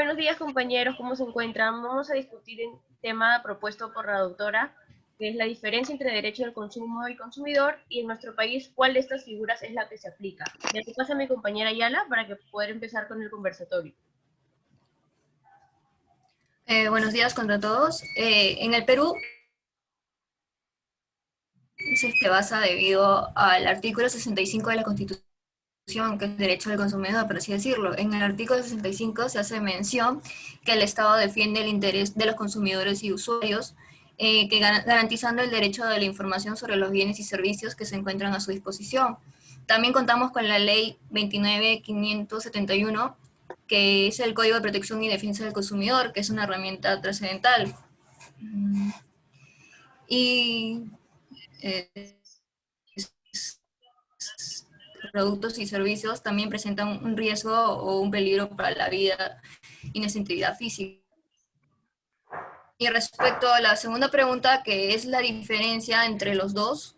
Buenos días, compañeros, ¿cómo se encuentran? Vamos a discutir el tema propuesto por la doctora, que es la diferencia entre derecho del consumo y consumidor, y en nuestro país, ¿cuál de estas figuras es la que se aplica? Ya te pasa a mi compañera Ayala para que pueda empezar con el conversatorio. Buenos días contra todos. En el Perú se basa debido al artículo 65 de la Constitución, que es derecho del consumidor, por así decirlo. En el artículo 65 se hace mención que el Estado defiende el interés de los consumidores y usuarios, garantizando el derecho de la información sobre los bienes y servicios que se encuentran a su disposición. También contamos con la Ley 29.571, que es el Código de Protección y Defensa del Consumidor, que es una herramienta trascendental. Y eh, productos y servicios también presentan un riesgo o un peligro para la vida y nuestra integridad física. Y respecto a la segunda pregunta, que es la diferencia entre los dos,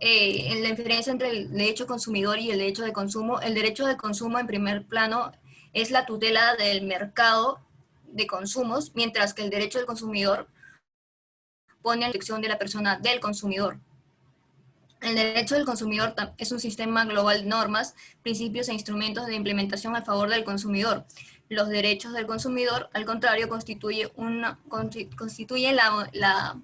la diferencia entre el derecho consumidor y el derecho de consumo. El derecho de consumo, en primer plano, es la tutela del mercado de consumos, mientras que el derecho del consumidor pone a la protección de la persona del consumidor. El derecho del consumidor es un sistema global de normas, principios e instrumentos de implementación a favor del consumidor. Los derechos del consumidor, al contrario, constituyen la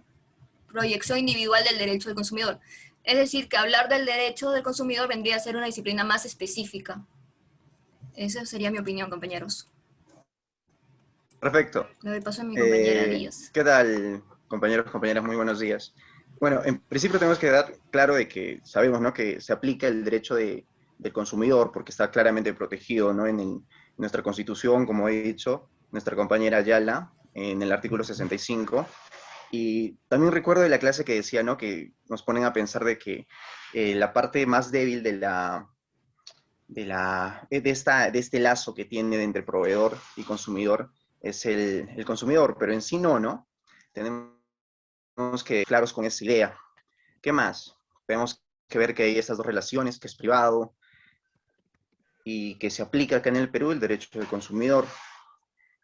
proyección individual del derecho del consumidor. Es decir, que hablar del derecho del consumidor vendría a ser una disciplina más específica. Esa sería mi opinión, compañeros. Perfecto. Le doy paso a mi compañera Díaz. ¿Qué tal, compañeros, compañeras? Muy buenos días. Bueno, en principio tenemos que dar claro de que sabemos, ¿no?, que se aplica el derecho del consumidor porque está claramente protegido, ¿no?, en nuestra Constitución, como he dicho, nuestra compañera Ayala, en el artículo 65. Y también recuerdo de la clase que decía, ¿no?, que nos ponen a pensar de que la parte más débil de este lazo que tiene entre proveedor y consumidor es el consumidor, pero en sí no. Tenemos que claros con esa idea. ¿Qué más? Tenemos que ver que hay estas dos relaciones, que es privado y que se aplica acá en el Perú el derecho del consumidor.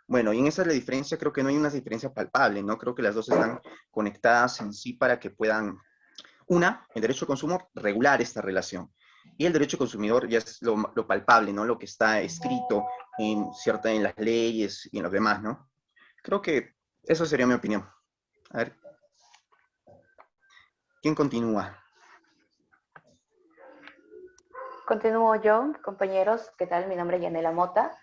Bueno, y en esa es la diferencia, creo que no hay una diferencia palpable, ¿no? Creo que las dos están conectadas en sí para que puedan, el derecho al consumo, regular esta relación. Y el derecho al consumidor ya es lo palpable, ¿no? Lo que está escrito en las leyes y en los demás, ¿no? Creo que eso sería mi opinión. A ver, ¿quién continúa? Continúo yo, compañeros. ¿Qué tal? Mi nombre es Yanela Mota.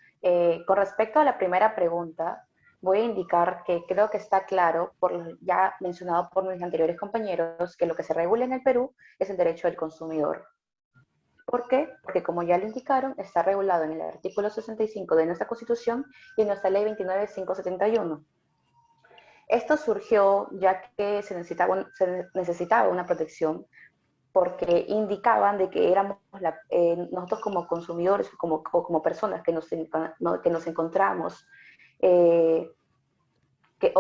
Con respecto a la primera pregunta, voy a indicar que creo que está claro, ya mencionado por mis anteriores compañeros, que lo que se regula en el Perú es el derecho del consumidor. ¿Por qué? Porque como ya lo indicaron, está regulado en el artículo 65 de nuestra Constitución y en nuestra Ley 29.571. Esto surgió ya que se necesitaba una protección porque indicaban de que éramos nosotros como consumidores o como personas que nos encontramos o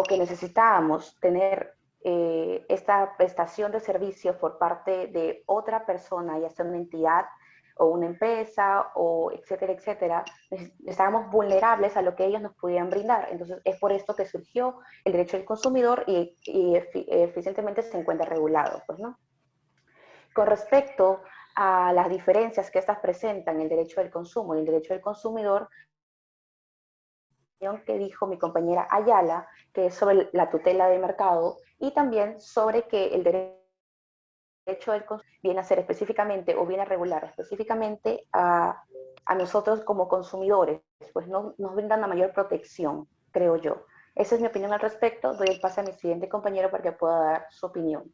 que necesitábamos tener esta prestación de servicio por parte de otra persona, ya sea una entidad o una empresa, o etcétera, etcétera, estábamos vulnerables a lo que ellos nos podían brindar. Entonces, es por esto que surgió el derecho del consumidor y eficientemente se encuentra regulado, pues, ¿no? Con respecto a las diferencias que estas presentan, el derecho del consumo y el derecho del consumidor, que dijo mi compañera Ayala, que es sobre la tutela del mercado, y también sobre que el derecho del consumidor viene a ser específicamente o viene a regular específicamente a nosotros como consumidores, pues nos brindan una mayor protección, creo yo. Esa es mi opinión al respecto. Doy el pase a mi siguiente compañero para que pueda dar su opinión.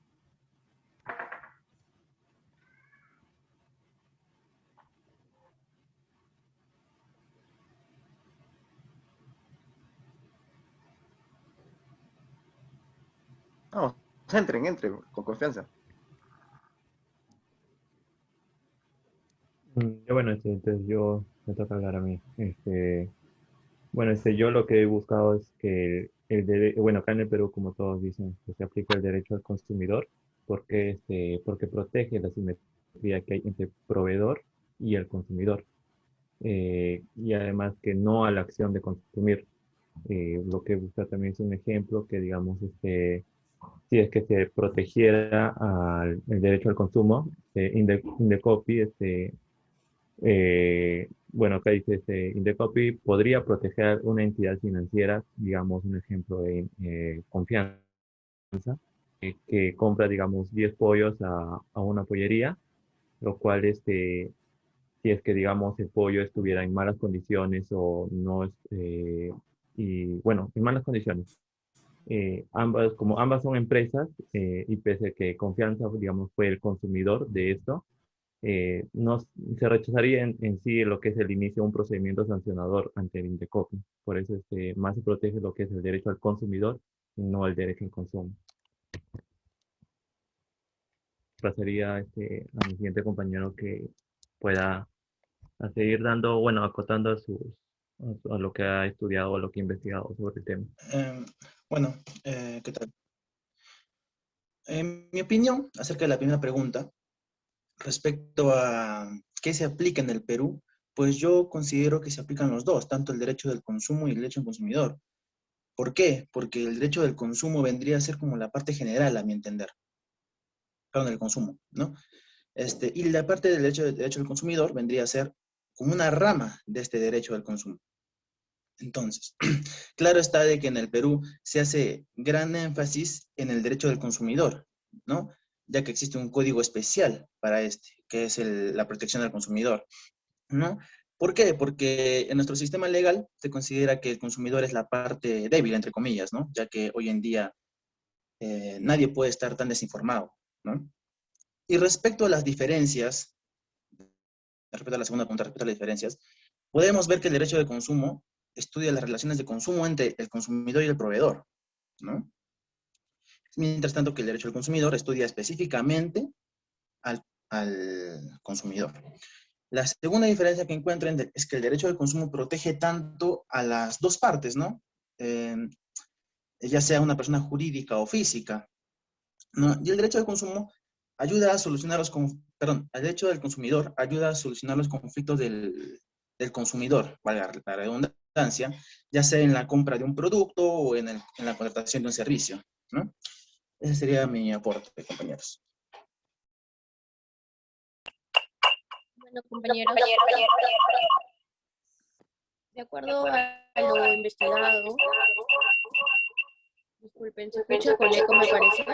Vamos, entren, con confianza. Bueno, entonces me toca hablar a mí. Bueno, yo lo que he buscado es que bueno, acá en el Perú, como todos dicen, que se aplica el derecho al consumidor, porque protege la simetría que hay entre proveedor y el consumidor. y además que no a la acción de consumir. Lo que busca también es un ejemplo que, digamos, si es que se protegiera el derecho al consumo, Indecopi, bueno, acá dice, Indecopi podría proteger una entidad financiera, digamos, un ejemplo de confianza, que compra, digamos, 10 pollos a una pollería, lo cual, si es que, digamos, el pollo estuviera en malas condiciones o no, y bueno, en malas condiciones. Como ambas son empresas, y pese a que Confianza, digamos, fue el consumidor de esto, no se rechazaría en sí lo que es el inicio de un procedimiento sancionador ante el Indecopi. Por eso más se protege lo que es el derecho al consumidor y no el derecho al consumo. Pasaría a mi siguiente compañero que pueda seguir dando, bueno, acotando a lo que ha estudiado o lo que ha investigado sobre el tema. Bueno, ¿qué tal? En mi opinión, acerca de la primera pregunta, respecto a qué se aplica en el Perú, pues yo considero que se aplican los dos, tanto el derecho del consumo y el derecho del consumidor. ¿Por qué? Porque el derecho del consumo vendría a ser como la parte general, a mi entender, perdón, del consumo, ¿no? Y la parte del derecho del consumidor vendría a ser como una rama de este derecho del consumo. Entonces, claro está de que en el Perú se hace gran énfasis en el derecho del consumidor, ¿no? Ya que existe un código especial para que es la protección del consumidor, ¿no? ¿Por qué? Porque en nuestro sistema legal se considera que el consumidor es la parte débil, entre comillas, ¿no? Ya que hoy en día nadie puede estar tan desinformado, ¿no? Y respecto a las diferencias, respecto a la segunda pregunta, respecto a las diferencias, podemos ver que el derecho de consumo estudia las relaciones de consumo entre el consumidor y el proveedor, ¿no? Mientras tanto que el derecho del consumidor estudia específicamente al consumidor. La segunda diferencia que encuentro es que el derecho del consumo protege tanto a las dos partes, ¿no? Ya sea una persona jurídica o física, ¿no? Y el derecho del consumo ayuda a solucionar el derecho del consumidor ayuda a solucionar los conflictos del consumidor, valga la redundancia, ya sea en la compra de un producto o en la contratación de un servicio, ¿no? Ese sería mi aporte, compañeros. Bueno, compañeros, de acuerdo a lo investigado, disculpen, ¿se escucha con eco, me parece?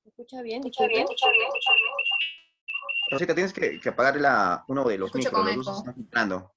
¿Se escucha bien? Disculpen. Rosita, tienes que apagar uno de los Escucho micros, con las luces eco. están filtrando.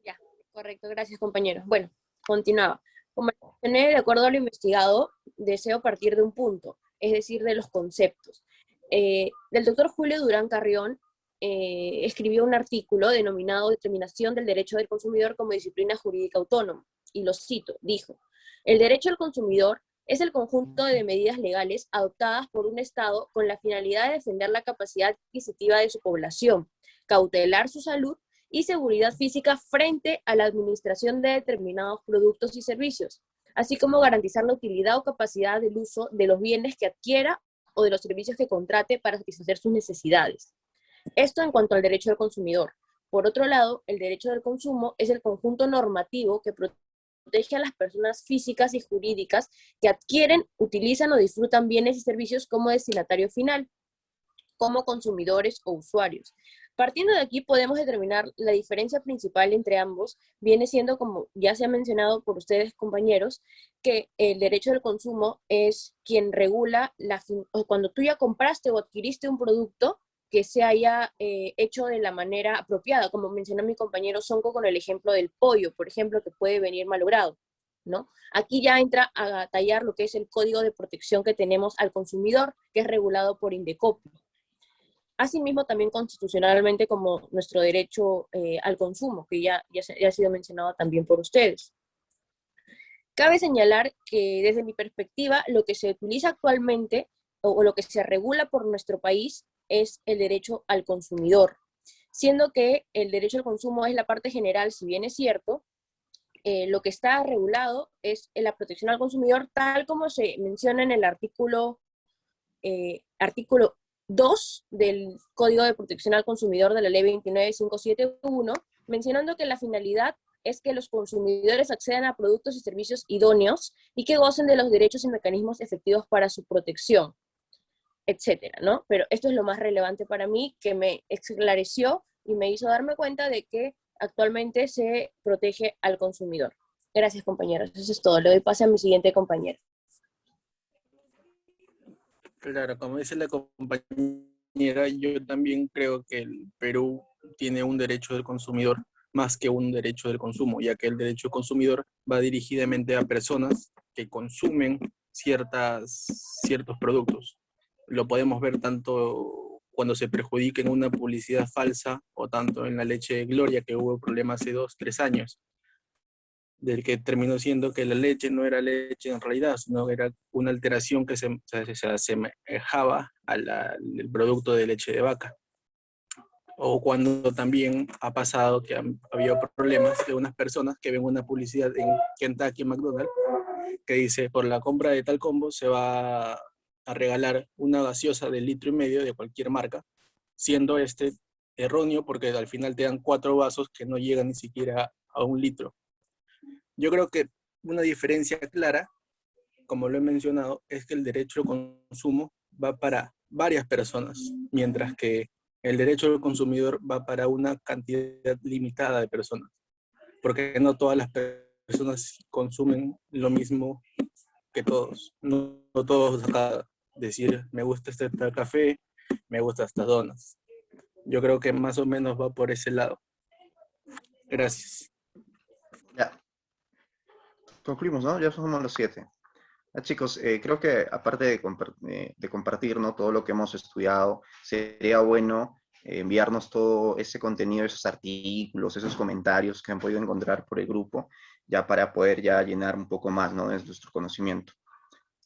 Ya, correcto, gracias compañeros. Bueno, continuaba. Como mencioné, de acuerdo a lo investigado, deseo partir de un punto, es decir, de los conceptos. Del doctor Julio Durán Carrión escribió un artículo denominado Determinación del Derecho del Consumidor como Disciplina Jurídica Autónoma, y lo cito, dijo: el derecho al consumidor es el conjunto de medidas legales adoptadas por un Estado con la finalidad de defender la capacidad adquisitiva de su población, cautelar su salud y seguridad física frente a la administración de determinados productos y servicios, así como garantizar la utilidad o capacidad del uso de los bienes que adquiera o de los servicios que contrate para satisfacer sus necesidades. Esto en cuanto al derecho del consumidor. Por otro lado, el derecho del consumo es el conjunto normativo que protege a las personas físicas y jurídicas que adquieren, utilizan o disfrutan bienes y servicios como destinatario final, como consumidores o usuarios. Partiendo de aquí podemos determinar la diferencia principal entre ambos, viene siendo, como ya se ha mencionado por ustedes compañeros, que el derecho del consumo es quien regula cuando tú ya compraste o adquiriste un producto que se haya hecho de la manera apropiada, como mencionó mi compañero Sonko con el ejemplo del pollo, por ejemplo, que puede venir malogrado, ¿no? Aquí ya entra a tallar lo que es el código de protección que tenemos al consumidor, que es regulado por Indecopi. Asimismo, también constitucionalmente como nuestro derecho al consumo, que ya ha sido mencionado también por ustedes. Cabe señalar que desde mi perspectiva, lo que se utiliza actualmente o lo que se regula por nuestro país es el derecho al consumidor, siendo que el derecho al consumo es la parte general, si bien es cierto, lo que está regulado es la protección al consumidor, tal como se menciona en el artículo 2 del Código de Protección al Consumidor de la Ley 29571, mencionando que la finalidad es que los consumidores accedan a productos y servicios idóneos y que gocen de los derechos y mecanismos efectivos para su protección, etcétera, ¿no? Pero esto es lo más relevante para mí, que me esclareció y me hizo darme cuenta de que actualmente se protege al consumidor. Gracias, compañeros. Eso es todo. Le doy pase a mi siguiente compañero. Claro, como dice la compañera, yo también creo que el Perú tiene un derecho del consumidor más que un derecho del consumo, ya que el derecho del consumidor va dirigidamente a personas que consumen ciertos productos. Lo podemos ver tanto cuando se perjudica en una publicidad falsa o tanto en la leche de Gloria, que hubo problemas hace 2, 3 años, del que terminó siendo que la leche no era leche en realidad, sino era una alteración que se asemejaba al producto de leche de vaca. O cuando también ha pasado que han habido problemas de unas personas que ven una publicidad en Kentucky McDonald's que dice, por la compra de tal combo se va a regalar una gaseosa de 1,5 litros de cualquier marca, siendo erróneo porque al final te dan 4 vasos que no llegan ni siquiera a 1 litro. Yo creo que una diferencia clara, como lo he mencionado, es que el derecho al consumo va para varias personas, mientras que el derecho del consumidor va para una cantidad limitada de personas, porque no todas las personas consumen lo mismo que todos. No todos acá decir, me gusta este tal café, me gusta estas donas. Yo creo que más o menos va por ese lado. Gracias. Ya, concluimos, ¿no? Ya somos los 7. Chicos, creo que aparte de compartir, ¿no?, todo lo que hemos estudiado, sería bueno enviarnos todo ese contenido, esos artículos, esos comentarios que han podido encontrar por el grupo, ya para poder ya llenar un poco más, ¿no?, de nuestro conocimiento.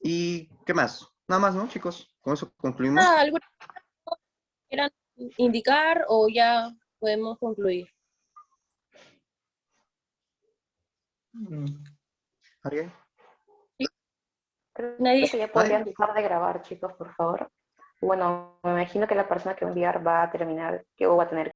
¿Y qué más? Nada más, ¿no, chicos? Con eso concluimos. ¿Algo quieran indicar o ya podemos concluir? ¿Alguien? Creo ¿Nadie? que ya podrían dejar de grabar, chicos, por favor. Bueno, me imagino que la persona que va a enviar va a terminar, que va a tener